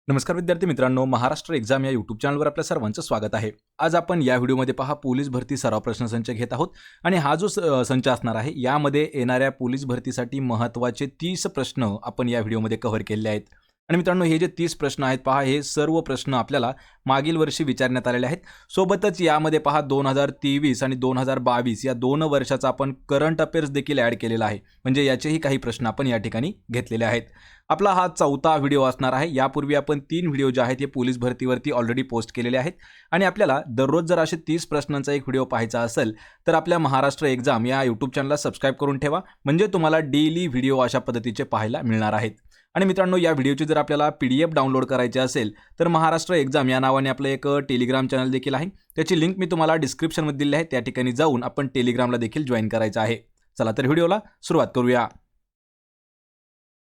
नमस्कार विद्यार्थी मित्रांनो, महाराष्ट्र एक्झाम या यूट्यूब चॅनलवर आपल्या सर्वांचं स्वागत आहे. आज आपण या व्हिडिओमध्ये पहा पोलीस भरती सराव प्रश्नसंच घेत आहोत आणि हा जो संच असणार आहे यामध्ये येणाऱ्या पोलीस भरतीसाठी महत्त्वाचे 30 प्रश्न आपण या व्हिडिओमध्ये कव्हर केलेले आहेत. आणि मित्रांनो, हे जे 30 प्रश्न आहेत पहा, हे सर्व प्रश्न आपल्याला मागील वर्षी विचारण्यात आलेले आहेत. सोबतच यामध्ये पहा 2023 आणि 2022 या 2 वर्षाचा आपण करंट अफेअर्स देखील ॲड केलेला आहे. म्हणजे याचेही काही प्रश्न आपण या ठिकाणी घेतलेले आहेत. आपला हा 4था व्हिडिओ असणार आहे. यापूर्वी आपण 3 व्हिडिओ जे आहेत हे पोलीस भरतीवरती ऑलरेडी पोस्ट केलेले आहेत आणि आपल्याला दररोज जर असे 30 प्रश्नांचा एक व्हिडिओ पाहायचा असेल तर आपल्या महाराष्ट्र एक्झाम या यूट्यूब चॅनलला सबस्क्राईब करून ठेवा. म्हणजे तुम्हाला डेली व्हिडिओ अशा पद्धतीचे पाहायला मिळणार आहेत. आणि मित्रांनो, या व्हिडिओची जर आपल्याला PDF डाउनलोड करायची असेल तर महाराष्ट्र एक्झाम या नावाने आपलं एक टेलिग्राम चॅनल देखील आहे. त्याची लिंक मी तुम्हाला डिस्क्रिप्शनमध्ये दिली आहे. त्या ठिकाणी जाऊन आपण टेलिग्रामला देखील जॉईन करायचं आहे. चला तर व्हिडिओला सुरुवात करूया.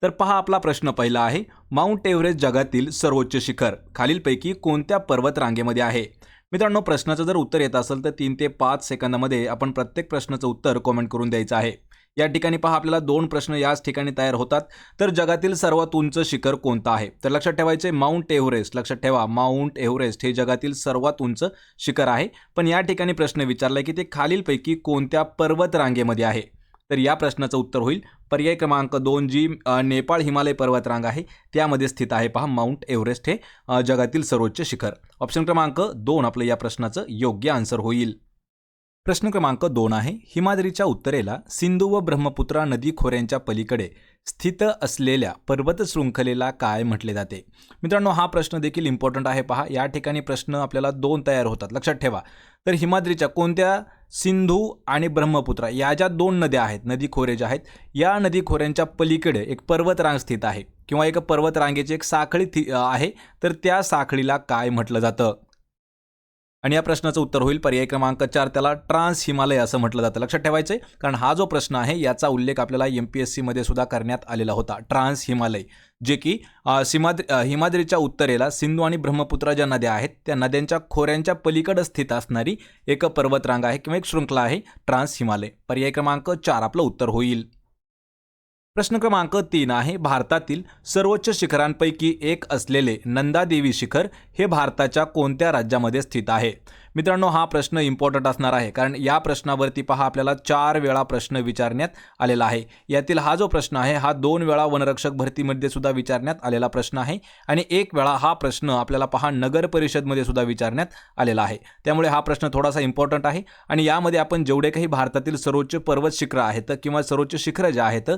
तर पहा, आपला प्रश्न पहिला आहे, माउंट एव्हरेस्ट जगातील सर्वोच्च शिखर खालीलपैकी कोणत्या पर्वत रांगेमध्ये आहे? मित्रांनो, प्रश्नाचं जर उत्तर येत असेल तर 3 ते 5 सेकंदामध्ये आपण प्रत्येक प्रश्नाचं उत्तर कमेंट करून द्यायचं आहे. या ठिकाणी पहा, आपल्याला 2 प्रश्न याच ठिकाणी तयार होतात. तर जगातील सर्वात उंच शिखर कोणतं आहे? तर लक्षात ठेवायचे माउंट एव्हरेस्ट. लक्षात ठेवा, माउंट एव्हरेस्ट हे जगातील सर्वात उंच शिखर आहे. पण या ठिकाणी प्रश्न विचारलाय की ते खालीलपैकी कोणत्या पर्वत रांगेमध्ये आहे? तर या प्रश्नाचं उत्तर होईल पर्याय क्रमांक 2, जी नेपाळ हिमालय पर्वतरांग आहे त्यामध्ये स्थित आहे. पहा, माउंट एव्हरेस्ट हे जगातील सर्वोच्च शिखर. ऑप्शन क्रमांक 2 आपलं या प्रश्नाचं योग्य आन्सर होईल. प्रश्न क्रमांक 2 आहे, हिमाद्रीच्या उत्तरेला सिंधू व ब्रह्मपुत्रा नदी खोऱ्यांच्या पलीकडे स्थित असलेल्या पर्वत शृंखलेला काय म्हटले जाते? मित्रांनो, हा प्रश्न देखील इम्पॉर्टंट आहे. पहा, या ठिकाणी प्रश्न आपल्याला 2 तयार होतात. लक्षात ठेवा. तर हिमाद्रीच्या कोणत्या, सिंधू आणि ब्रह्मपुत्रा या ज्या 2 नद्या आहेत, नदी खोरे ज्या आहेत, या नदी खोऱ्यांच्या पलीकडे एक पर्वतरांग स्थित आहे किंवा एक पर्वतरांगेची एक साखळी आहे. तर त्या साखळीला काय म्हटलं जातं? आणि या प्रश्नाचं उत्तर होईल पर्याय क्रमांक 4, त्याला ट्रान्स हिमालय असं म्हटलं जातं. लक्षात ठेवायचं आहे, कारण हा जो प्रश्न आहे याचा उल्लेख आपल्याला MPSC मध्ये सुद्धा करण्यात आलेला होता. ट्रान्स हिमालय, जे की हिमाद्रीच्या उत्तरेला सिंधू आणि ब्रह्मपुत्रा ज्या नद्या आहेत त्या नद्यांच्या खोऱ्यांच्या पलीकडे स्थित असणारी एक पर्वतरांग आहे किंवा एक शृंखला आहे, ट्रान्स हिमालय. पर्याय क्रमांक 4 आपलं उत्तर होईल. प्रश्न क्रमांक 3 आहे, भारतातील सर्वोच्च शिखरांपैकी एक असलेले नंदादेवी शिखर हे भारताच्या कोणत्या राज्यामध्ये स्थित आहे? मित्रांनो, हा प्रश्न इम्पॉर्टंट असणार आहे, कारण या प्रश्नावरती पहा आपल्याला 4 वेळा प्रश्न विचारण्यात आलेला आहे. यातील हा जो प्रश्न आहे हा 2 वेळा वनरक्षक भरतीमध्ये सुद्धा विचारण्यात आलेला प्रश्न आहे आणि 1 वेळा हा प्रश्न आपल्याला पहा नगर परिषदमध्ये सुद्धा विचारण्यात आलेला आहे. त्यामुळे हा प्रश्न थोडासा इम्पॉर्टंट आहे आणि यामध्ये आपण जेवढे काही भारतातील सर्वोच्च पर्वत शिखरं आहेत किंवा सर्वोच्च शिखरं जे आहेत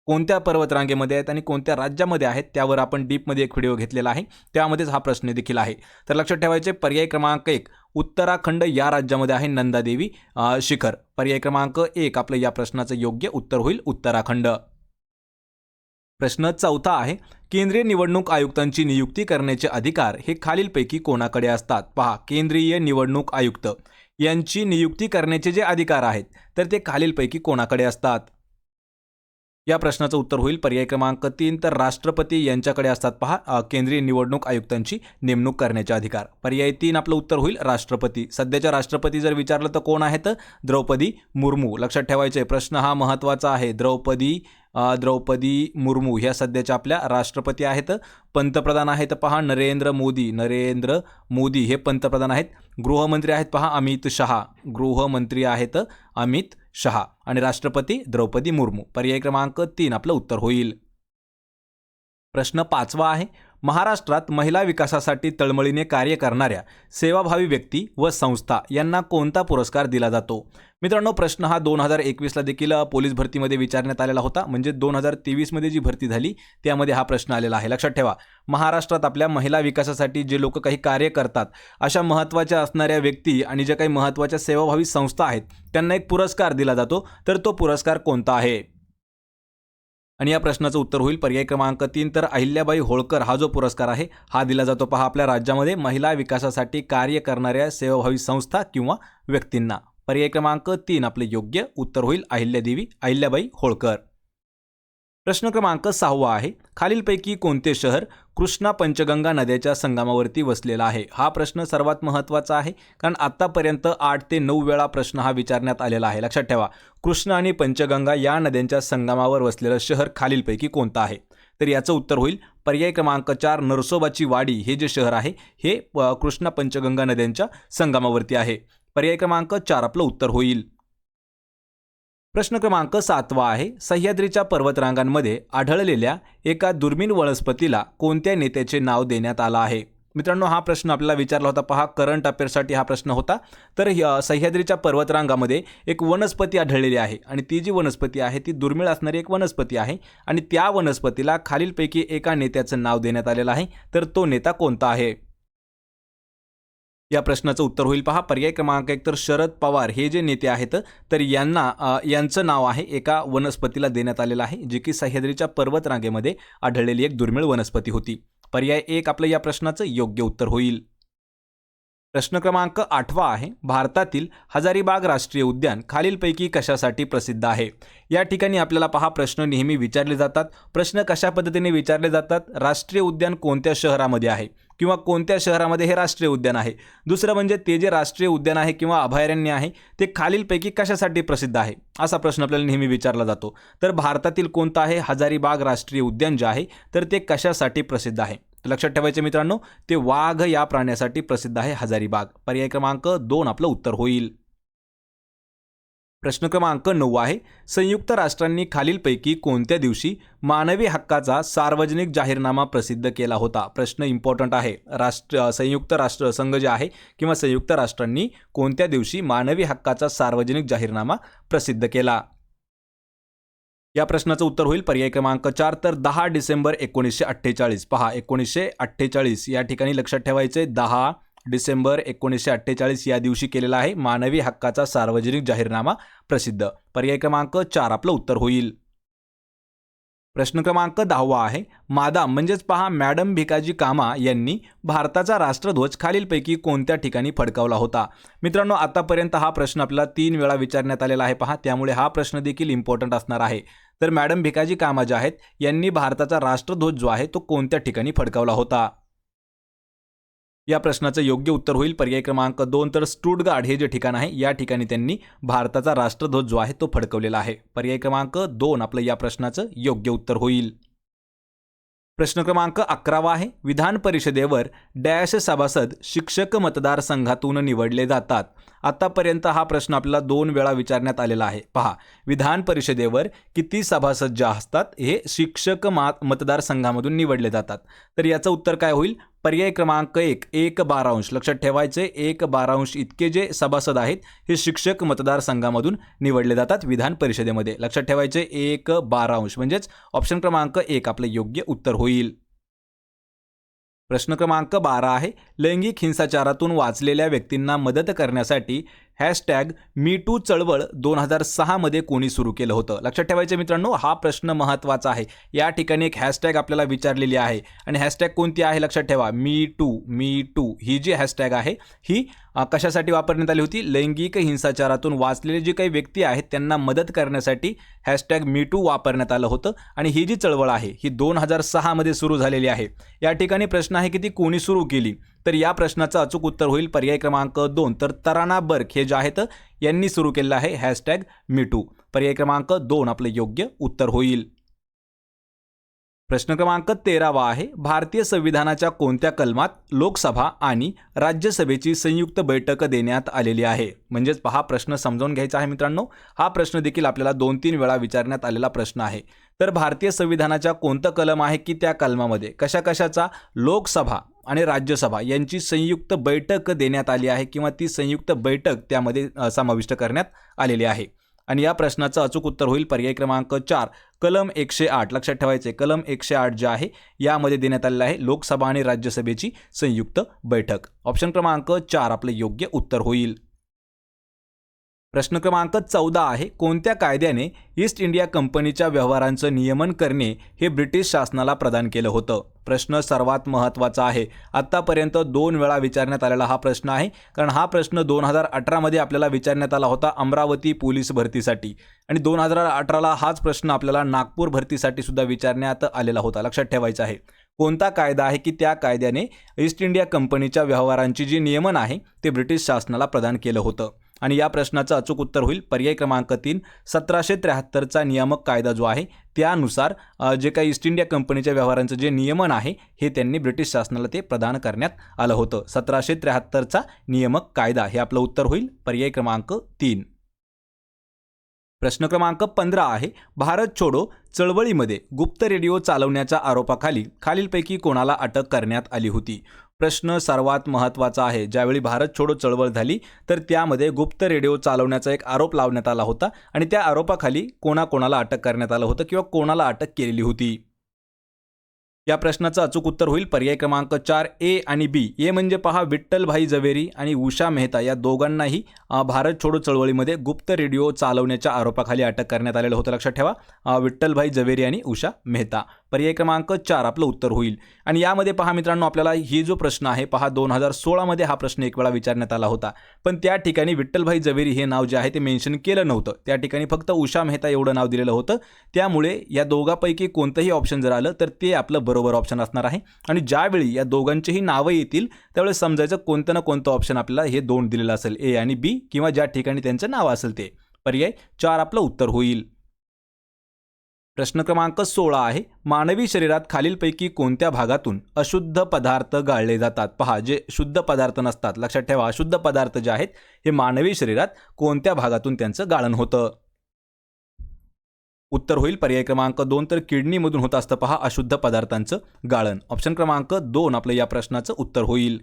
कोणत्या पर्वतरांगेमध्ये आहेत आणि कोणत्या राज्यामध्ये आहेत त्यावर आपण डीपमध्ये एक व्हिडिओ घेतलेला आहे. त्यामध्येच हा प्रश्न देखील आहे. तर लक्षात ठेवायचे पर्याय क्रमांक 1, उत्तराखंड या राज्यामध्ये आहे नंदादेवी शिखर. पर्याय क्रमांक 1 आपलं या प्रश्नाचं योग्य उत्तर होईल उत्तराखंड. प्रश्न 4था आहे, केंद्रीय निवडणूक आयुक्तांची नियुक्ती करण्याचे अधिकार हे खालीलपैकी कोणाकडे असतात? पहा, केंद्रीय निवडणूक आयुक्त यांची नियुक्ती करण्याचे जे अधिकार आहेत तर ते खालीलपैकी कोणाकडे असतात? या प्रश्नाचं उत्तर होईल पर्याय क्रमांक 3, तर राष्ट्रपती यांच्याकडे असतात. पहा, केंद्रीय निवडणूक आयुक्तांची नेमणूक करण्याचे अधिकार. पर्याय 3 आपलं उत्तर होईल राष्ट्रपती. सध्याच्या राष्ट्रपती जर विचारलं तर कोण आहेत? द्रौपदी मुर्मू. लक्षात ठेवायचे, प्रश्न हा महत्त्वाचा आहे. द्रौपदी मुर्मू ह्या सध्याच्या आपल्या राष्ट्रपती आहेत. पंतप्रधान आहेत पहा नरेंद्र मोदी हे पंतप्रधान आहेत. गृहमंत्री आहेत पहा अमित शहा आणि राष्ट्रपती द्रौपदी मुर्मू. पर्याय क्रमांक 3 आपलं उत्तर होईल. प्रश्न 5वा आहे, महाराष्ट्रात महिला विकासासाठी तळमळीने कार्य करणाऱ्या सेवाभावी व्यक्ती व संस्था यांना कोणता पुरस्कार दिला जातो? मित्रांनो, प्रश्न हा 2021ला देखील पोलीस भरतीमध्ये विचारण्यात आलेला होता. म्हणजे 2023 मध्ये जी भरती झाली त्यामध्ये हा प्रश्न आलेला आहे. लक्षात ठेवा, महाराष्ट्रात आपल्या महिला विकासासाठी जे लोक काही कार्य करतात अशा महत्त्वाच्या असणाऱ्या व्यक्ती आणि ज्या काही महत्त्वाच्या सेवाभावी संस्था आहेत त्यांना एक पुरस्कार दिला जातो. तर तो पुरस्कार कोणता आहे? आणि या प्रश्नाचं उत्तर होईल पर्याय क्रमांक 3, तर अहिल्याबाई होळकर हा जो पुरस्कार आहे हा दिला जातो पहा आपल्या राज्यामध्ये महिला विकासासाठी कार्य करणाऱ्या सेवाभावी संस्था किंवा व्यक्तींना. पर्याय क्रमांक 3 आपले योग्य उत्तर होईल अहिल्याबाई होळकर. प्रश्न क्रमांक 6वा आहे, खालीलपैकी कोणते शहर कृष्णा पंचगंगा नद्याच्या संगमावरती वसलेला आहे? हा प्रश्न सर्वात महत्त्वाचा आहे, कारण आतापर्यंत 8 ते 9 वेळा प्रश्न हा विचारण्यात आलेला आहे. लक्षात ठेवा, कृष्णा आणि पंचगंगा या नद्यांच्या संगमावर वसलेलं शहर खालीलपैकी कोणतं आहे? तर याचं उत्तर होईल पर्याय क्रमांक 4 नरसोबाची वाडी हे जे शहर आहे हे कृष्णा पंचगंगा नद्यांच्या संगमावरती आहे. पर्याय क्रमांक 4 आपलं उत्तर होईल. प्रश्न क्रमांक 7 आहे सह्याद्रीच्या पर्वतरांगांमध्ये आढळलेल्या एका दुर्मिळ वनस्पतीला कोणत्या नेत्याचे नाव देण्यात आलं आहे? मित्रांनो, हा प्रश्न आपल्याला विचारला होता. पहा, करंट अफेअर्ससाठी हा प्रश्न होता. तर सह्याद्रीच्या पर्वतरांगामध्ये एक वनस्पती आढळलेली आहे आणि ती जी वनस्पती आहे ती दुर्मिळ असणारी एक वनस्पती आहे आणि त्या वनस्पतीला खालीलपैकी एका नेत्याचं नाव देण्यात आलेलं आहे. तर तो नेता कोणता आहे? या प्रश्नाचं उत्तर होईल पहा पर्याय क्रमांक 1 तर शरद पवार हे जे नेते आहेत तर यांचं नाव आहे एका वनस्पतीला देण्यात आलेलं आहे जी की सह्याद्रीच्या पर्वतरांगेमध्ये आढळलेली एक दुर्मिळ वनस्पती होती. पर्याय 1 आपलं या प्रश्नाचं योग्य उत्तर होईल. प्रश्न क्रमांक 8 आहे भारतातील हजारीबाग राष्ट्रीय उद्यान खालीलपैकी कशासाठी प्रसिद्ध आहे? या ठिकाणी आपल्याला पहा प्रश्न नेहमी विचारले जातात. प्रश्न कशा पद्धतीने विचारले जातात? राष्ट्रीय उद्यान कोणत्या शहरामध्ये आहे किंवा कोणत्या शहरामध्ये हे राष्ट्रीय उद्यान आहे. दुसरं म्हणजे ते जे राष्ट्रीय उद्यान आहे किंवा अभयारण्य आहे ते खालीलपैकी कशासाठी प्रसिद्ध आहे असा प्रश्न आपल्याला नेहमी विचारला जातो. तर भारतातील कोणतं आहे हजारीबाग राष्ट्रीय उद्यान जे आहे तर ते कशासाठी प्रसिद्ध आहे? लक्षात ठेवायचे मित्रांनो, ते वाघ या प्राण्यासाठी प्रसिद्ध आहे हजारीबाग. पर्याय क्रमांक 2 आपलं उत्तर होईल. प्रश्न क्रमांक 9 आहे संयुक्त राष्ट्रांनी खालीलपैकी कोणत्या दिवशी मानवी हक्काचा सार्वजनिक जाहीरनामा प्रसिद्ध केला होता? प्रश्न इम्पॉर्टंट आहे. संयुक्त राष्ट्र संघ जे आहे किंवा संयुक्त राष्ट्रांनी कोणत्या दिवशी मानवी हक्काचा सार्वजनिक जाहीरनामा प्रसिद्ध केला? या प्रश्नाचं उत्तर होईल पर्याय क्रमांक 4 तर 10 डिसेंबर 1948. पहा 1948 या ठिकाणी लक्षात ठेवायचे 10 डिसेंबर 1948 या दिवशी केलेला आहे मानवी हक्काचा सार्वजनिक जाहीरनामा प्रसिद्ध. पर्याय क्रमांक 4 आपलं उत्तर होईल. प्रश्न क्रमांक 10 आहे मादाम म्हणजेच पहा मॅडम भिकाजी कामा यांनी भारताचा राष्ट्रध्वज खालीलपैकी कोणत्या ठिकाणी फडकावला होता? मित्रांनो, आतापर्यंत हा प्रश्न आपल्याला 3 वेळा विचारण्यात आलेला आहे पहा, त्यामुळे हा प्रश्न देखील इम्पॉर्टंट असणार आहे. तर मॅडम भिकाजी कामा ज्या आहेत यांनी भारताचा राष्ट्रध्वज जो आहे तो कोणत्या ठिकाणी फडकावला होता? या प्रश्नाचं योग्य उत्तर होईल पर्याय क्रमांक 2 तर स्टुटगार्ड हे जे ठिकाण आहे या ठिकाणी त्यांनी भारताचा राष्ट्रध्वज जो आहे तो फडकवलेला आहे. पर्याय क्रमांक 2 आपलं या प्रश्नाचं योग्य उत्तर होईल. प्रश्न क्रमांक 11 आहे विधान परिषदेवर डॅश सभासद शिक्षक मतदारसंघातून निवडले जातात? आतापर्यंत हा प्रश्न आपल्याला 2 वेळा विचारण्यात आलेला आहे. पहा विधान परिषदेवर किती सभासद जे असतात हे शिक्षक मतदारसंघामधून निवडले जातात. तर याचं उत्तर काय होईल? पर्याय क्रमांक 1/12. लक्षात ठेवायचे 1/12 इतके जे सभासद आहेत हे शिक्षक मतदारसंघामधून निवडले जातात विधान परिषदेमध्ये. लक्षात ठेवायचे 1/12 म्हणजेच ऑप्शन क्रमांक 1 आपलं योग्य उत्तर होईल. प्रश्न क्रमांक 12 आहे लैंगिक हिंसाचारातून वाचलेल्या व्यक्तींना मदत करण्यासाठी #MeToo चळवळ 2006 मध्ये कोणी सुरू केलं होतं? लक्षात ठेवायचे मित्रांनो, हा प्रश्न महत्त्वाचा आहे. या ठिकाणी एक हॅशटॅग आपल्याला विचारलेली आहे आणि हॅशटॅग कोणती आहे लक्षात ठेवा MeToo ही जी हॅशटॅग आहे ही कशासाठी वापरण्यात आली होती? लैंगिक हिंसाचारातून वाचलेले जे काही व्यक्ती आहेत त्यांना मदत करण्यासाठी #MeToo वापरण्यात आलं होतं आणि ही जी चळवळ आहे ही 2006 मध्ये सुरू झालेली आहे. या ठिकाणी प्रश्न आहे की ती कोणी सुरू केली? तर या प्रश्नाचं अचूक उत्तर होईल पर्याय क्रमांक 2 तर तराना बर्क हे जे आहेत यांनी सुरू केलेलं आहे #MeToo. पर्याय क्रमांक 2 आपलं योग्य उत्तर होईल. प्रश्न क्रमांक 13 आहे भारतीय संविधानाच्या कोणत्या कलमात लोकसभा आणि राज्यसभेची संयुक्त बैठक देण्यात आलेली आहे? म्हणजेच पहा प्रश्न समजावून घ्यायचा आहे मित्रांनो, हा प्रश्न देखील आपल्याला 2-3 वेळा विचारण्यात आलेला प्रश्न आहे. तर भारतीय संविधानाच्या कोणतं कलम आहे की त्या कलमामध्ये कशाचा लोकसभा आणि राज्यसभा यांची संयुक्त बैठक देण्यात आली आहे किंवा ती संयुक्त बैठक त्यामध्ये समाविष्ट करण्यात आलेली आहे? आणि या प्रश्नाचं अचूक उत्तर होईल पर्याय क्रमांक 4 कलम 108. लक्षात ठेवायचे कलम 108 जे आहे यामध्ये देण्यात आलेलं आहे लोकसभा आणि राज्यसभेची संयुक्त बैठक. ऑप्शन क्रमांक 4 आपलं योग्य उत्तर होईल. प्रश्न क्रमांक 14 आहे कोणत्या कायद्याने ईस्ट इंडिया कंपनीच्या व्यवहारांचं नियमन करणे हे ब्रिटिश शासनाला प्रदान केलं होतं? प्रश्न सर्वात महत्त्वाचा आहे. आत्तापर्यंत 2 वेळा विचारण्यात आलेला हा प्रश्न आहे, कारण हा प्रश्न 2018 मध्ये आपल्याला विचारण्यात आला होता अमरावती पोलीस भरतीसाठी आणि 2018ला हाच प्रश्न आपल्याला नागपूर भरतीसाठी सुद्धा विचारण्यात आलेला होता. लक्षात ठेवायचं आहे कोणता कायदा आहे की त्या कायद्याने ईस्ट इंडिया कंपनीच्या व्यवहारांची जी नियमन आहे ते ब्रिटिश शासनाला प्रदान केलं होतं? आणि या प्रश्नाचं अचूक उत्तर होईल पर्याय क्रमांक 3 1773चा नियामक कायदा जो आहे त्यानुसार जे काही ईस्ट इंडिया कंपनीच्या व्यवहारांचं जे नियमन आहे हे त्यांनी ब्रिटिश शासनाला ते प्रदान करण्यात आलं होतं. 1773चा नियामक कायदा हे आपलं उत्तर होईल पर्याय क्रमांक 3. प्रश्न क्रमांक 15 आहे भारत छोडो चळवळीमध्ये गुप्त रेडिओ चालवण्याच्या आरोपाखाली खालीलपैकी कोणाला अटक करण्यात आली होती. प्रश्न सर्वात महत्त्वाचा आहे. ज्यावेळी भारत छोडो चळवळ झाली तर त्यामध्ये गुप्त रेडिओ चालवण्याचा एक आरोप लावण्यात आला होता आणि त्या आरोपाखाली कोणाकोणाला अटक करण्यात आलं होतं किंवा कोणाला अटक केलेली होती. या प्रश्नाचं अचूक उत्तर होईल पर्याय क्रमांक 4 ए आणि बी. ए म्हणजे पहा विठ्ठलभाई झवेरी आणि उषा मेहता या दोघांनाही भारत छोडो चळवळीमध्ये गुप्त रेडिओ चालवण्याच्या आरोपाखाली अटक करण्यात आलेलं होतं. लक्षात ठेवा विठ्ठलभाई झवेरी आणि उषा मेहता. पर्याय क्रमांक 4 आपलं उत्तर होईल. आणि यामध्ये पहा मित्रांनो आपल्याला ही जो प्रश्न आहे पहा 2016 मध्ये हा प्रश्न एक वेळा विचारण्यात आला होता पण त्या ठिकाणी विठ्ठलभाई झवेरी हे नाव जे आहे ते मेन्शन केलं नव्हतं. त्या ठिकाणी फक्त उषा मेहता एवढं नाव दिलेलं होतं. त्यामुळे या दोघांपैकी कोणतंही ऑप्शन जर आलं तर ते आपलं बरोबर ऑप्शन असणार आहे. आणि ज्यावेळी या दोघांचीही नावं येतील त्यावेळेस समजायचं कोणतं ना कोणतं ऑप्शन आपल्याला हे दोन दिलेलं असेल ए आणि बी किंवा ज्या ठिकाणी त्यांचं नाव असेल ते. पर्याय 4 आपलं उत्तर होईल. प्रश्न क्रमांक 16 आहे मानवी शरीरात खालीलपैकी कोणत्या भागातून अशुद्ध पदार्थ गाळले जातात. पहा जे शुद्ध पदार्थ नसतात लक्षात ठेवा अशुद्ध पदार्थ जे आहेत हे मानवी शरीरात कोणत्या भागातून त्यांचं गाळण होतं. उत्तर होईल पर्याय क्रमांक 2 तर किडनीमधून होत असतं पहा अशुद्ध पदार्थांचं गाळण. ऑप्शन क्रमांक 2 आपलं या प्रश्नाचं उत्तर होईल.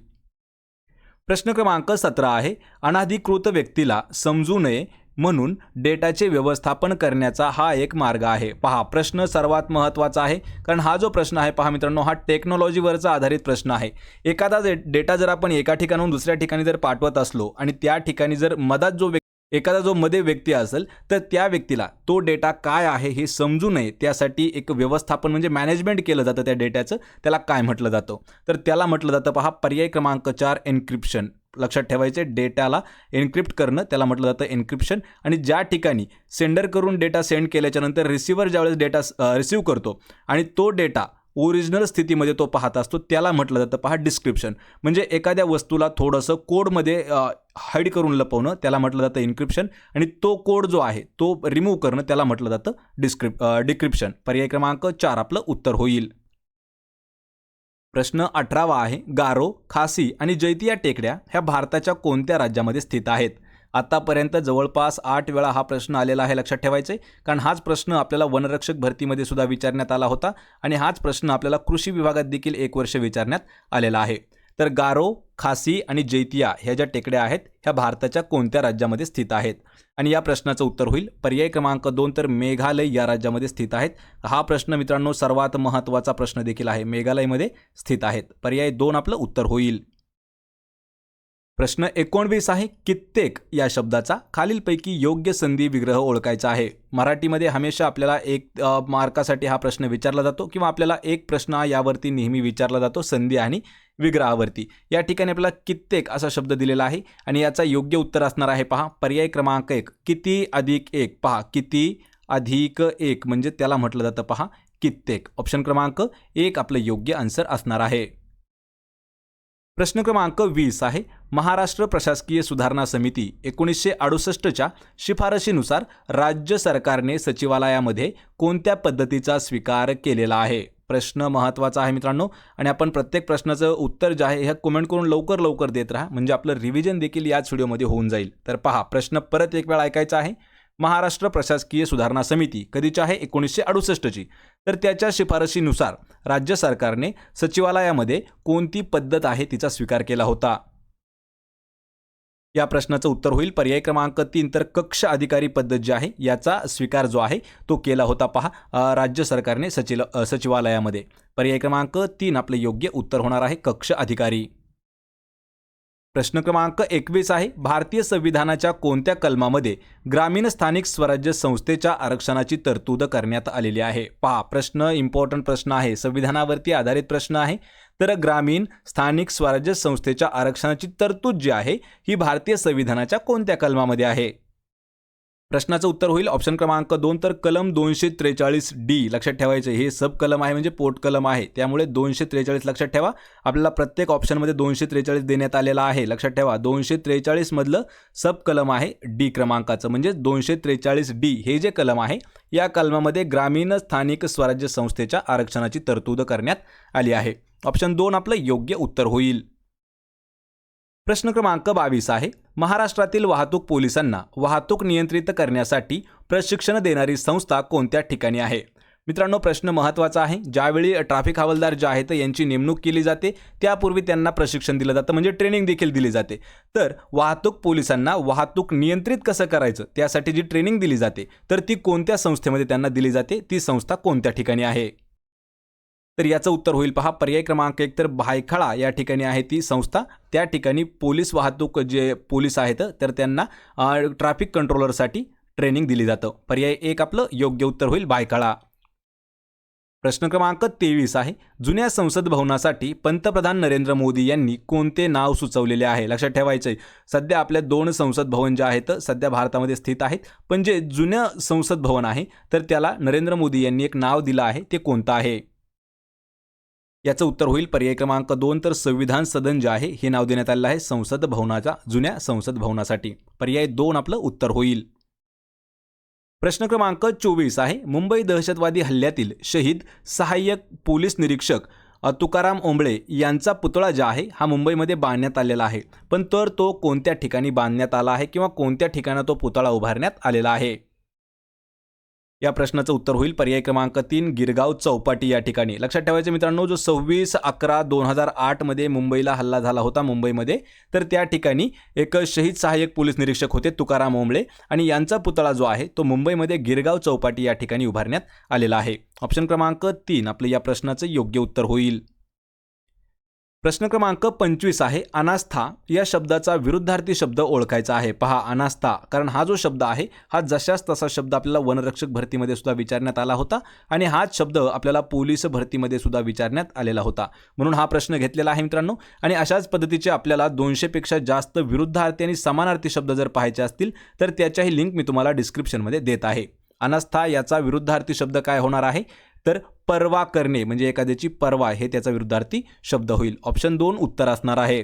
प्रश्न क्रमांक 17 आहे अनधिकृत व्यक्तीला समजू नये म्हणून डेटाचे व्यवस्थापन करण्याचा हा एक मार्ग आहे. पहा प्रश्न सर्वात महत्त्वाचा आहे कारण हा जो प्रश्न आहे पहा मित्रांनो हा टेक्नॉलॉजीवरचा आधारित प्रश्न आहे. एखादा डेटा जर आपण एका ठिकाणाहून दुसऱ्या ठिकाणी जर पाठवत असलो आणि त्या ठिकाणी जर मधात जो एखादा जो मध्ये व्यक्ती असेल तर त्या व्यक्तीला तो डेटा काय आहे हे समजू नये त्यासाठी एक व्यवस्थापन म्हणजे मॅनेजमेंट केलं जातं त्या डेटाचं. त्याला काय म्हटलं जातं तर त्याला म्हटलं जातं पहा पर्याय क्रमांक 4 एन्क्रिप्शन. लक्षात ठेवायचे डेटाला एन्क्रिप्ट करणं त्याला म्हटलं जातं एन्क्रिप्शन. आणि ज्या ठिकाणी सेंडर करून डेटा सेंड केल्याच्या नंतर रिसिव्हर ज्यावेळेस डेटा रिसीव्ह करतो आणि तो डेटा ओरिजिनल स्थितीमध्ये तो पाहत असतो त्याला म्हटलं जातं पहा डिस्क्रिप्शन. म्हणजे एखाद्या वस्तूला थोडंसं कोडमध्ये हाईड करून लपवणं त्याला म्हटलं जातं एन्क्रिप्शन आणि तो कोड जो आहे तो रिमूव्ह करणं त्याला म्हटलं जातं डिक्रिप्शन. पर्याय क्रमांक 4 आपलं उत्तर होईल. प्रश्न 18 आहे गारो खासी आणि जैतिया टेकड्या ह्या भारताच्या कोणत्या राज्यामध्ये स्थित आहेत. आतापर्यंत जवळपास 8 वेळा हा प्रश्न आलेला आहे. लक्षात ठेवायचे कारण हाच प्रश्न आपल्याला वनरक्षक भरतीमध्ये सुद्धा विचारण्यात आला होता आणि हाच प्रश्न आपल्याला कृषी विभागात देखील 1 वर्ष विचारण्यात आलेला आहे. तर गारो खासी आणि जैतिया ह्या ज्या टेकड्या आहेत ह्या भारताच्या कोणत्या राज्यामध्ये स्थित आहेत. आणि या प्रश्नाचं उत्तर होईल पर्याय क्रमांक 2 तर मेघालय या राज्यामध्ये स्थित आहेत. हा प्रश्न मित्रांनो सर्वात महत्त्वाचा प्रश्न देखील आहे. मेघालयमध्ये स्थित आहेत. पर्याय 2 आपलं उत्तर होईल. प्रश्न 19 आहे कित्येक या शब्दाचा खालीलपैकी योग्य संधी विग्रह ओळखायचा आहे. मराठीमध्ये हमेशा आपल्याला 1 मार्कासाठी हा प्रश्न विचारला जातो किंवा आपल्याला एक प्रश्न यावरती नेहमी विचारला जातो संधी आणि विग्रहावरती. या ठिकाणी आपल्याला कित्येक असा शब्द दिलेला आहे आणि याचा योग्य उत्तर असणार आहे पहा पर्याय क्रमांक 1 किती अधिक 1. पहा किती अधिक 1 म्हणजे त्याला म्हटलं जातं पहा कित्येक. ऑप्शन क्रमांक 1 आपलं योग्य आन्सर असणार आहे. प्रश्न क्रमांक 20 आहे महाराष्ट्र प्रशासकीय सुधारणा समिती 1968च्या शिफारशीनुसार राज्य सरकारने सचिवालयामध्ये कोणत्या पद्धतीचा स्वीकार केलेला आहे. प्रश्न महत्त्वाचा आहे मित्रांनो आणि आपण प्रत्येक प्रश्नाचं उत्तर जे आहे हे कमेंट करून लवकर देत राहा म्हणजे आपलं रिव्हिजन देखील याच व्हिडिओमध्ये होऊन जाईल. तर पहा प्रश्न परत एक वेळा ऐकायचा आहे. महाराष्ट्र प्रशासकीय सुधारणा समिती कधीची आहे 1968ची. तर त्याच्या शिफारशीनुसार राज्य सरकारने सचिवालयामध्ये कोणती पद्धत आहे तिचा स्वीकार केला होता. या प्रश्नाचं उत्तर होईल पर्याय क्रमांक 3 तर कक्ष अधिकारी पद्धत जी आहे याचा स्वीकार जो आहे तो केला होता पहा राज्य सरकारने सचिवालयामध्ये. पर्याय क्रमांक 3 आपलं योग्य उत्तर होणार आहे कक्ष अधिकारी. प्रश्न क्रमांक 21 आहे भारतीय संविधानाच्या कोणत्या कलमामध्ये ग्रामीण स्थानिक स्वराज्य संस्थेच्या आरक्षणाची तरतूद करण्यात आलेली आहे. पहा प्रश्न इम्पॉर्टंट प्रश्न आहे संविधानावरती आधारित प्रश्न आहे. तर ग्रामीण स्थानिक स्वराज्य संस्थेच्या आरक्षणाची तरतूद जी आहे ही भारतीय संविधानाच्या कोणत्या कलमामध्ये आहे. प्रश्नाचं उत्तर होईल ऑप्शन क्रमांक 2 तर कलम 243D लक्षात ठेवायचं, हे सब कलम आहे म्हणजे पोट कलम आहे, त्यामुळे 243 लक्षात ठेवा. आपल्याला प्रत्येक ऑप्शनमध्ये 243 देण्यात आलेला आहे, लक्षात ठेवा. 243 मधलं सब कलम आहे डी क्रमांकाचं, म्हणजे 243D हे जे कलम आहे या कलमामध्ये ग्रामीण स्थानिक स्वराज्य संस्थेच्या आरक्षणाची तरतूद करण्यात आली आहे. ऑप्शन 2 आपलं योग्य उत्तर होईल. प्रश्न क्रमांक 22 आहे, महाराष्ट्रातील वाहतूक पोलिसांना वाहतूक नियंत्रित करण्यासाठी प्रशिक्षण देणारी संस्था कोणत्या ठिकाणी आहे? मित्रांनो, प्रश्न महत्त्वाचा आहे. ज्यावेळी ट्रॅफिक हवालदार जे आहेत यांची नेमणूक केली जाते त्यापूर्वी त्यांना प्रशिक्षण दिलं जातं, म्हणजे ट्रेनिंग देखील दिली जाते. तर वाहतूक पोलिसांना वाहतूक नियंत्रित कसं करायचं त्यासाठी जी ट्रेनिंग दिली जाते तर ती कोणत्या संस्थेमध्ये त्यांना दिली जाते, ती संस्था कोणत्या ठिकाणी आहे? तर याचं उत्तर होईल पहा, पर्याय क्रमांक 1 तर भायखळा या ठिकाणी आहे ती संस्था. त्या ठिकाणी पोलीस वाहतूक जे पोलीस आहेत तर त्यांना ट्रॅफिक कंट्रोलरसाठी ट्रेनिंग दिली जातं. पर्याय 1 आपलं योग्य उत्तर होईल, भायखळा. प्रश्न क्रमांक 23 आहे, जुन्या संसद भवनासाठी पंतप्रधान नरेंद्र मोदी यांनी कोणते नाव सुचवलेले आहे? लक्षात ठेवायचं आहे, सध्या आपल्या 2 संसद भवन जे आहेत सध्या भारतामध्ये स्थित आहेत, पण जे जुनं संसद भवन आहे तर त्याला नरेंद्र मोदी यांनी एक नाव दिलं आहे, ते कोणतं आहे? याचं उत्तर होईल पर्याय क्रमांक 2 तर संविधान सदन जे आहे हे नाव देण्यात आलेलं आहे संसद भवनाच्या, जुन्या संसद भवनासाठी. पर्याय 2 आपलं उत्तर होईल. प्रश्न क्रमांक 24 आहे, मुंबई दहशतवादी हल्ल्यातील शहीद सहाय्यक पोलीस निरीक्षक तुकाराम ओंबळे यांचा पुतळा जो आहे हा मुंबईमध्ये बांधण्यात आलेला आहे, पण तर तो कोणत्या ठिकाणी बांधण्यात आला आहे किंवा कोणत्या ठिकाणी तो पुतळा उभारण्यात आलेला आहे? या प्रश्नाचं उत्तर होईल पर्याय क्रमांक 3 गिरगाव चौपाटी या ठिकाणी. लक्षात ठेवायचं मित्रांनो, जो 26/11/2008 मध्ये मुंबईला हल्ला झाला होता मुंबईमध्ये, तर त्या ठिकाणी एक शहीद सहाय्यक पोलीस निरीक्षक होते तुकाराम ओंबळे, आणि यांचा पुतळा जो आहे तो मुंबईमध्ये गिरगाव चौपाटी या ठिकाणी उभारण्यात आलेला आहे. ऑप्शन क्रमांक 3 आपलं या प्रश्नाचं योग्य उत्तर होईल. प्रश्न क्रमांक 25 आहे, अनास्था या शब्दाचा विरुद्धार्थी शब्द ओळखायचा आहे. पहा, अनास्था, कारण हा जो शब्द आहे हा जशाच तसा शब्द आपल्याला वनरक्षक भरतीमध्ये सुद्धा विचारण्यात आला होता आणि हाच शब्द आपल्याला पोलीस भरतीमध्ये सुद्धा विचारण्यात आलेला होता, म्हणून हा प्रश्न घेतलेला आहे मित्रांनो. आणि अशाच पद्धतीचे आपल्याला 200 पेक्षा जास्त विरुद्धार्थी आणि समानार्थी शब्द जर पाहायचे असतील तर त्याच्याही लिंक मी तुम्हाला डिस्क्रिप्शनमध्ये देत आहे. अनास्था याचा विरुद्धार्थी शब्द काय होणार आहे तर परवा करणे, म्हणजे एखाद्याची परवा हे त्याचा विरुद्धार्थी शब्द होईल. ऑप्शन 2 उत्तर असणार आहे.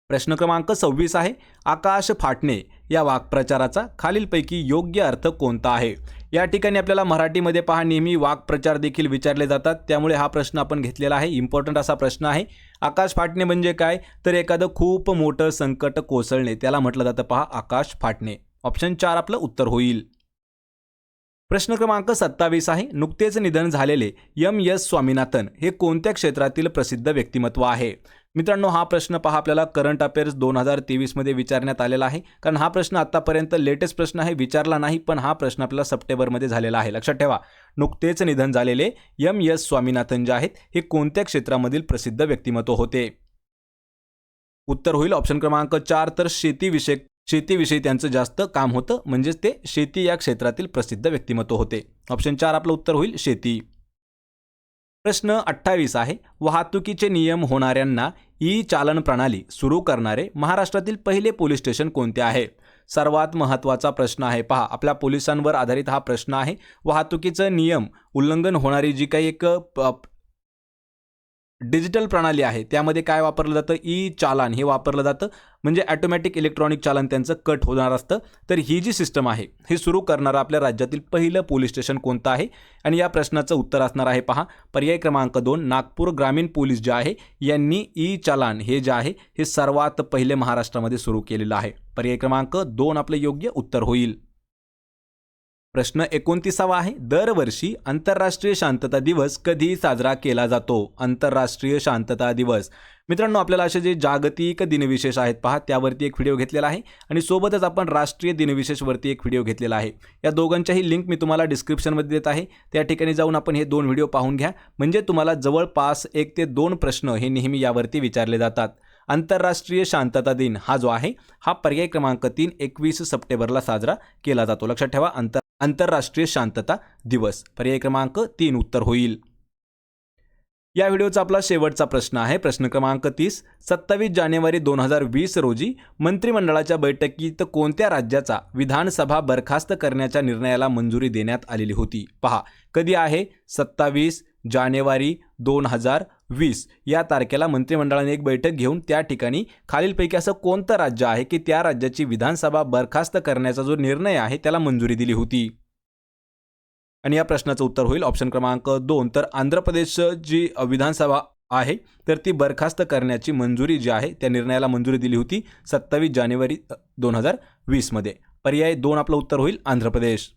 प्रश्न क्रमांक 26 आहे, आकाश फाटणे या वाक्प्रचाराचा खालीलपैकी योग्य अर्थ कोणता आहे? या ठिकाणी आपल्याला मराठीमध्ये पहा नेहमी वाक्प्रचार देखील विचारले जातात, त्यामुळे हा प्रश्न आपण घेतलेला आहे. इम्पॉर्टंट असा प्रश्न आहे. आकाश फाटणे म्हणजे काय तर एखादं खूप मोठं संकट कोसळणे त्याला म्हटलं जातं पहा आकाश फाटणे. ऑप्शन 4 आपलं उत्तर होईल. प्रश्न क्रमांक 27 आहे, नुकतेच निधन झालेले M.S. स्वामीनाथन हे कोणत्या क्षेत्रातील प्रसिद्ध व्यक्तिमत्व आहे? मित्रांनो, हा प्रश्न पहा आपल्याला करंट अफेअर्स 2023 मध्ये विचारण्यात आलेला आहे, कारण हा प्रश्न आतापर्यंत लेटेस्ट प्रश्न आहे, विचारला नाही, पण हा प्रश्न आपल्याला सप्टेंबरमध्ये झालेला आहे. लक्षात ठेवा, नुकतेच निधन झालेले M.S. स्वामीनाथन जे आहेत हे कोणत्या क्षेत्रामधील प्रसिद्ध व्यक्तिमत्व होते? उत्तर होईल ऑप्शन क्रमांक 4 तर शेतीविषयी त्यांचं जास्त काम होतं, म्हणजेच ते शेती या क्षेत्रातील प्रसिद्ध व्यक्तिमत्व होते. ऑप्शन 4 आपलं उत्तर होईल शेती. प्रश्न 28 आहे, वाहतुकीचे नियम होणाऱ्यांना ई चालन प्रणाली सुरू करणारे महाराष्ट्रातील पहिले पोलीस स्टेशन कोणते आहे? सर्वात महत्त्वाचा प्रश्न आहे. पहा, आपल्या पोलिसांवर आधारित हा प्रश्न आहे. वाहतुकीचं नियम उल्लंघन होणारी जी काही एक डिजिटल प्रणाली आहे त्यामध्ये काय वापरलं जातं, ई चालान हे वापरलं जातं, म्हणजे ऑटोमॅटिक इलेक्ट्रॉनिक चालन त्यांचं कट होणार असतं. तर ही जी सिस्टम आहे हे सुरू करणारं आपल्या राज्यातील पहिलं पोलीस स्टेशन कोणतं आहे? आणि या प्रश्नाचं उत्तर असणार आहे पहा पर्याय क्रमांक 2 नागपूर ग्रामीण पोलीस जे आहे यांनी ई चालान हे जे आहे हे सर्वात पहिले महाराष्ट्रामध्ये सुरू केलेलं आहे. पर्याय क्रमांक 2 आपलं योग्य उत्तर होईल. प्रश्न 29 आहे, दरवर्षी आंतरराष्ट्रीय शांतता दिवस कधी साजरा केला जातो? आंतरराष्ट्रीय शांतता दिवस मित्रांनो, आपल्याला असे जे जागतिक दिनविशेष आहेत पहा त्यावरती एक व्हिडिओ घेतलेला आहे आणि सोबतच आपण राष्ट्रीय दिनविशेषवरती एक व्हिडिओ घेतलेला आहे. या दोघांच्याही लिंक मी तुम्हाला डिस्क्रिप्शनमध्ये देत आहे, त्या ठिकाणी जाऊन आपण हे 2 व्हिडिओ पाहून घ्या, म्हणजे तुम्हाला जवळपास 1 ते 2 प्रश्न हे नेहमी यावरती विचारले जातात. आंतरराष्ट्रीय शांतता दिन हा जो आहे हा पर्याय क्रमांक 3 21 सप्टेंबरला साजरा केला जातो. लक्षात ठेवा, आंतरराष्ट्रीय शांतता दिवस पर्याय क्रमांक 3 उत्तर होईल. या व्हिडिओचा आपला शेवटचा प्रश्न आहे. प्रश्न क्रमांक 30. 27 जानेवारी 2020 रोजी मंत्रिमंडळाच्या बैठकीत कोणत्या राज्याचा विधानसभा बरखास्त करण्याच्या निर्णयाला मंजुरी देण्यात आलेली होती? पहा, कधी आहे? 27 जानेवारी 2020 या तारखेला मंत्रिमंडळाने एक बैठक घेऊन त्या ठिकाणी खालीलपैकी असं कोणतं राज्य आहे की त्या राज्याची विधानसभा बरखास्त करण्याचा जो निर्णय आहे त्याला मंजुरी दिली होती? आणि या प्रश्नाचं उत्तर होईल ऑप्शन क्रमांक 2. तर आंध्र प्रदेश जी विधानसभा आहे तर ती बरखास्त करण्याची मंजुरी जी आहे त्या निर्णयाला मंजुरी दिली होती 27 जानेवारी 2020 मध्ये. पर्याय 2 आपलं उत्तर होईल आंध्र प्रदेश.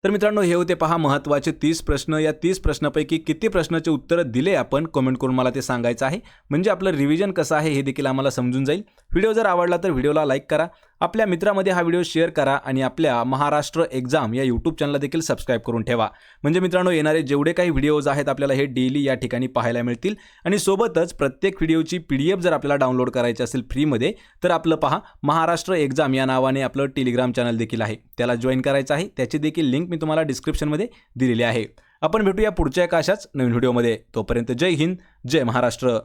तर मित्रांनो, हे होते पहा महत्त्वाचे 30 प्रश्न. या 30 प्रश्नापैकी किती प्रश्नाचे उत्तर दिले आपण कमेंट करून मला ते सांगायचं आहे, म्हणजे आपलं रिव्हिजन कसं आहे हे देखील आम्हाला समजून जाईल. व्हिडिओ जर आवडला तर व्हिडिओला लाईक करा, आपल्या मित्रामध्ये हा व्हिडिओ शेअर करा आणि आपल्या महाराष्ट्र एक्झाम या यूट्यूब चॅनलला देखील सबस्क्राईब करून ठेवा. म्हणजे मित्रांनो, येणारे जेवढे काही व्हिडिओज आहेत आपल्याला हे डेली या ठिकाणी पाहायला मिळतील. आणि सोबतच प्रत्येक व्हिडिओची PDF जर आपल्याला डाउनलोड करायची असेल फ्रीमध्ये तर आपलं पहा महाराष्ट्र एक्झाम या नावाने आपलं टेलिग्राम चॅनल देखील आहे, त्याला जॉईन करायचं आहे. त्याची देखील लिंक मी तुम्हाला डिस्क्रिप्शनमध्ये दिलेली आहे. आपण भेटूया पुढच्या एका अशाच नवीन व्हिडिओमध्ये. तोपर्यंत जय हिंद, जय महाराष्ट्र.